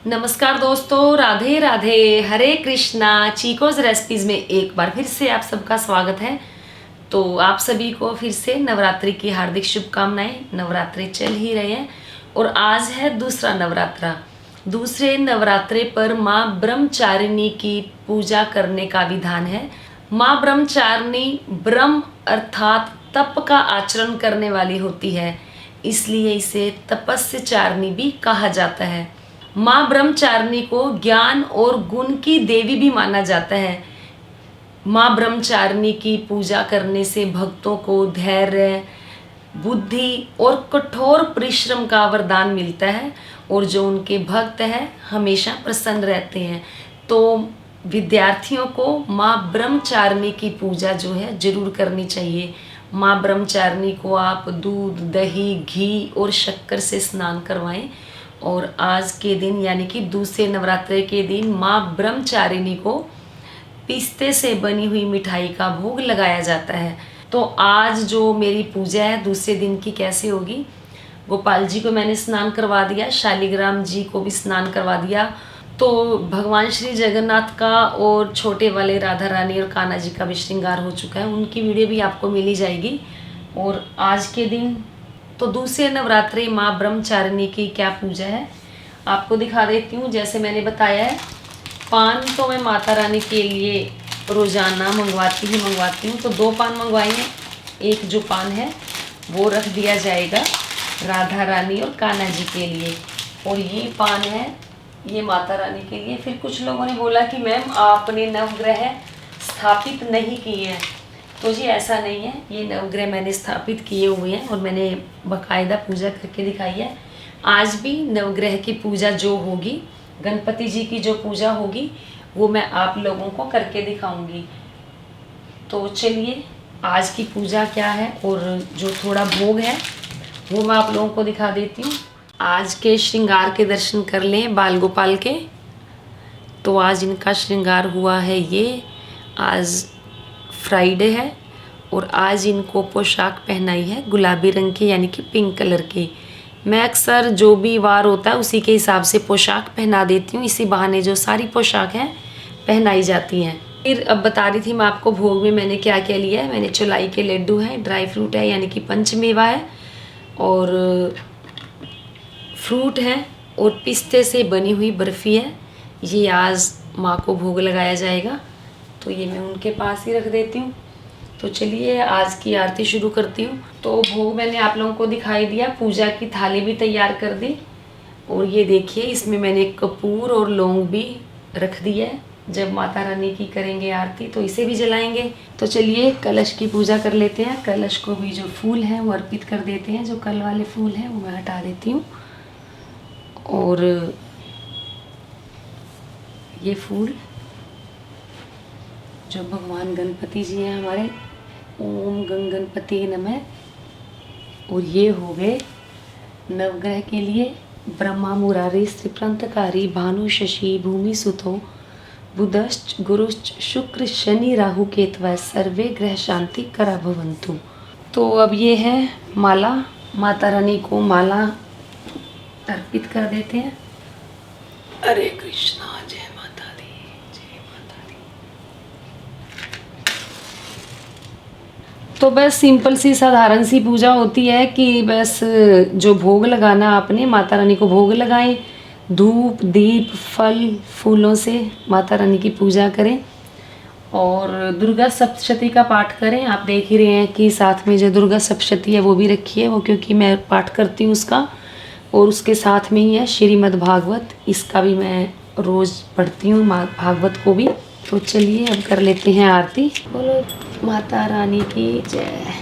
नमस्कार दोस्तों, राधे राधे, हरे कृष्णा। चीकोज रेसिपीज़ में एक बार फिर से आप सबका स्वागत है। तो आप सभी को फिर से नवरात्रि की हार्दिक शुभकामनाएं। नवरात्रि चल ही रहे हैं और आज है दूसरा नवरात्रा। दूसरे नवरात्रे पर माँ ब्रह्मचारिणी की पूजा करने का विधान है। माँ ब्रह्मचारिणी ब्रह्म अर्थात तप का आचरण करने वाली होती है, इसलिए इसे तपस्याचारिणी भी कहा जाता है। माँ ब्रह्मचारिणी को ज्ञान और गुण की देवी भी माना जाता है। माँ ब्रह्मचारिणी की पूजा करने से भक्तों को धैर्य, बुद्धि और कठोर परिश्रम का वरदान मिलता है और जो उनके भक्त हैं हमेशा प्रसन्न रहते हैं। तो विद्यार्थियों को माँ ब्रह्मचारिणी की पूजा जो है जरूर करनी चाहिए। माँ ब्रह्मचारिणी को आप दूध, दही, घी और शक्कर से स्नान करवाएं और आज के दिन यानी कि दूसरे नवरात्रे के दिन माँ ब्रह्मचारिणी को पिस्ते से बनी हुई मिठाई का भोग लगाया जाता है। तो आज जो मेरी पूजा है दूसरे दिन की कैसे होगी, गोपाल जी को मैंने स्नान करवा दिया, शालिग्राम जी को भी स्नान करवा दिया। तो भगवान श्री जगन्नाथ का और छोटे वाले राधा रानी और कान्हा जी का भी श्रृंगार हो चुका है, उनकी वीडियो भी आपको मिल ही जाएगी। और आज के दिन तो दूसरे नवरात्रि माँ ब्रह्मचारिणी की क्या पूजा है आपको दिखा देती हूँ। जैसे मैंने बताया है, पान तो मैं माता रानी के लिए रोज़ाना मंगवाती हूँ। तो 2 पान मंगवाई हैं। एक जो पान है वो रख दिया जाएगा राधा रानी और कान्हा जी के लिए, और ये पान है ये माता रानी के लिए। फिर कुछ लोगों ने बोला कि मैम आपने नवग्रह स्थापित नहीं किए हैं, तो जी ऐसा नहीं है, ये नवग्रह मैंने स्थापित किए हुए हैं और मैंने बाकायदा पूजा करके दिखाई है। आज भी नवग्रह की पूजा जो होगी, गणपति जी की जो पूजा होगी, वो मैं आप लोगों को करके दिखाऊंगी। तो चलिए आज की पूजा क्या है और जो थोड़ा भोग है वो मैं आप लोगों को दिखा देती हूँ। आज के श्रृंगार के दर्शन कर लें बाल गोपाल के। तो आज इनका श्रृंगार हुआ है ये, आज फ्राइडे है और आज इनको पोशाक पहनाई है गुलाबी रंग की यानी कि पिंक कलर की। मैं अक्सर जो भी वार होता है उसी के हिसाब से पोशाक पहना देती हूँ, इसी बहाने जो सारी पोशाक हैं पहनाई जाती हैं। फिर अब बता रही थी मैं आपको भोग में मैंने क्या क्या लिया है। मैंने चौलाई के लड्डू हैं, ड्राई फ्रूट है यानी कि पंचमेवा है, और फ्रूट है, और पिस्ते से बनी हुई बर्फ़ी है। ये आज माँ को भोग लगाया जाएगा, तो ये मैं उनके पास ही रख देती हूँ। तो चलिए आज की आरती शुरू करती हूँ। तो भोग मैंने आप लोगों को दिखाई दिया, पूजा की थाली भी तैयार कर दी, और ये देखिए इसमें मैंने कपूर और लौंग भी रख दिया है। जब माता रानी की करेंगे आरती तो इसे भी जलाएंगे। तो चलिए कलश की पूजा कर लेते हैं। कलश को भी जो फूल हैं वो अर्पित कर देते हैं। जो कल वाले फूल हैं वो मैं हटा देती हूँ, और ये फूल जो भगवान गणपति जी हैं हमारे, ओम गंग गणपति नमः। और ये हो गए नवग्रह के लिए, ब्रह्मा मुरारी त्रिप्रांतकारी भानु शशि भूमि सुतो बुधश्च गुरुश्च शुक्र शनि राहु केतवः सर्वे ग्रह शांति करा भवन्तु। तो अब ये है माला, माता रानी को माला अर्पित कर देते हैं। हरे कृष्णा, जय माता दी, जय माता दी। तो बस सिंपल सी साधारण सी पूजा होती है कि बस जो भोग लगाना आपने, माता रानी को भोग लगाएं, धूप दीप फल फूलों से माता रानी की पूजा करें और दुर्गा सप्तशती का पाठ करें। आप देख ही रहे हैं कि साथ में जो दुर्गा सप्तशती है वो भी रखी है, वो क्योंकि मैं पाठ करती हूँ उसका, और उसके साथ में ही है श्रीमद् भागवत, इसका भी मैं रोज़ पढ़ती हूँ भागवत को भी। तो चलिए अब कर लेते हैं आरती। बोलो माता रानी की जय।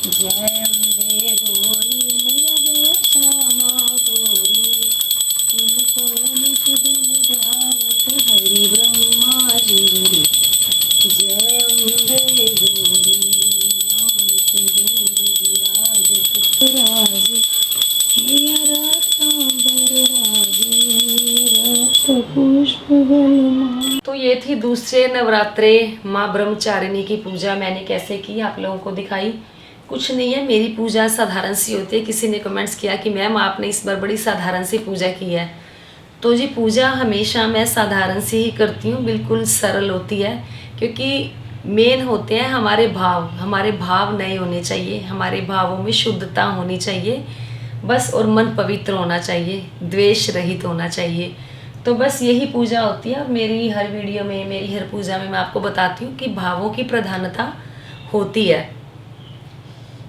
जय अम्बे गौरी मैया जय श्यामा गौरी, तुमको नित दिन ध्यावत हरि ब्रह्मा जी। जय अम्बे गौरी लाल सिंदूर विराजत राज, मैया रत्नांबर राजे रक्त पुष्प गलमा। तो ये थी दूसरे नवरात्रे माँ ब्रह्मचारिणी की पूजा। मैंने कैसे की आप लोगों को दिखाई। कुछ नहीं है, मेरी पूजा साधारण सी होती है। किसी ने कमेंट्स किया कि मैम आपने इस बार बड़ी साधारण सी पूजा की है, तो जी पूजा हमेशा मैं साधारण से ही करती हूँ, बिल्कुल सरल होती है, क्योंकि मेन होते हैं हमारे भाव नए होने चाहिए, हमारे भावों में शुद्धता होनी चाहिए बस, और मन पवित्र होना चाहिए, द्वेष रहित होना चाहिए। तो बस यही पूजा होती है। और मेरी हर वीडियो में, मेरी हर पूजा में मैं आपको बताती हूँ कि भावों की प्रधानता होती है।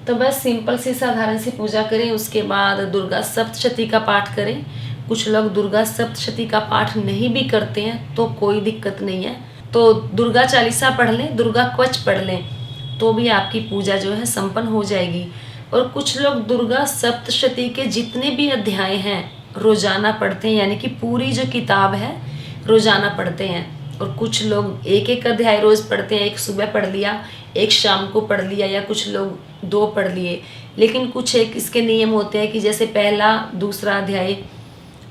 तो बस सिंपल सी साधारण सी पूजा करें, उसके बाद दुर्गा सप्तशती का पाठ करें। कुछ लोग दुर्गा सप्तशती का पाठ नहीं भी करते हैं तो कोई दिक्कत नहीं है, तो दुर्गा चालीसा पढ़ लें, दुर्गा कवच पढ़ लें, तो भी आपकी पूजा जो है संपन्न हो जाएगी। और कुछ लोग दुर्गा सप्तशती के जितने भी अध्याय हैं रोजाना पढ़ते हैं, यानी कि पूरी जो किताब है रोजाना पढ़ते हैं। और कुछ लोग एक एक अध्याय रोज पढ़ते हैं, एक सुबह पढ़ लिया, एक शाम को पढ़ लिया, या कुछ लोग 2 पढ़ लिए। लेकिन कुछ एक इसके नियम होते हैं कि जैसे पहला दूसरा अध्याय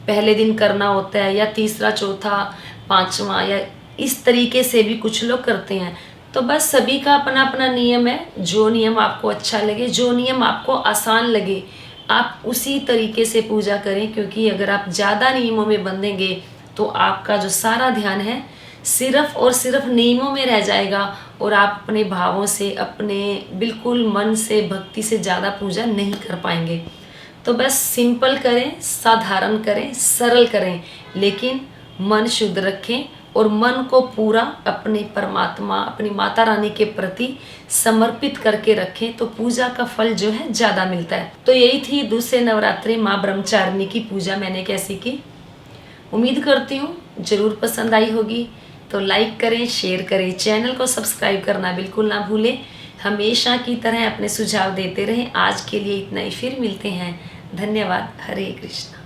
पहले दिन करना होता है, या तीसरा चौथा पांचवा, या इस तरीके से भी कुछ लोग करते हैं। तो बस सभी का अपना अपना नियम है, जो नियम आपको अच्छा लगे, जो नियम आपको आसान लगे, आप उसी तरीके से पूजा करें। क्योंकि अगर आप ज़्यादा नियमों में बंधेंगे तो आपका जो सारा ध्यान है सिर्फ और सिर्फ नियमों में रह जाएगा, और आप अपने भावों से, अपने बिल्कुल मन से, भक्ति से ज़्यादा पूजा नहीं कर पाएंगे। तो बस सिंपल करें, साधारण करें, सरल करें, लेकिन मन शुद्ध रखें और मन को पूरा अपने परमात्मा, अपनी माता रानी के प्रति समर्पित करके रखें, तो पूजा का फल जो है ज़्यादा मिलता है। तो यही थी दूसरे नवरात्रि माँ ब्रह्मचारिणी की पूजा, मैंने कैसी की। उम्मीद करती हूँ ज़रूर पसंद आई होगी। तो लाइक करें, शेयर करें, चैनल को सब्सक्राइब करना बिल्कुल ना भूलें। हमेशा की तरह अपने सुझाव देते रहें। आज के लिए इतना ही, फिर मिलते हैं। धन्यवाद। हरे कृष्णा।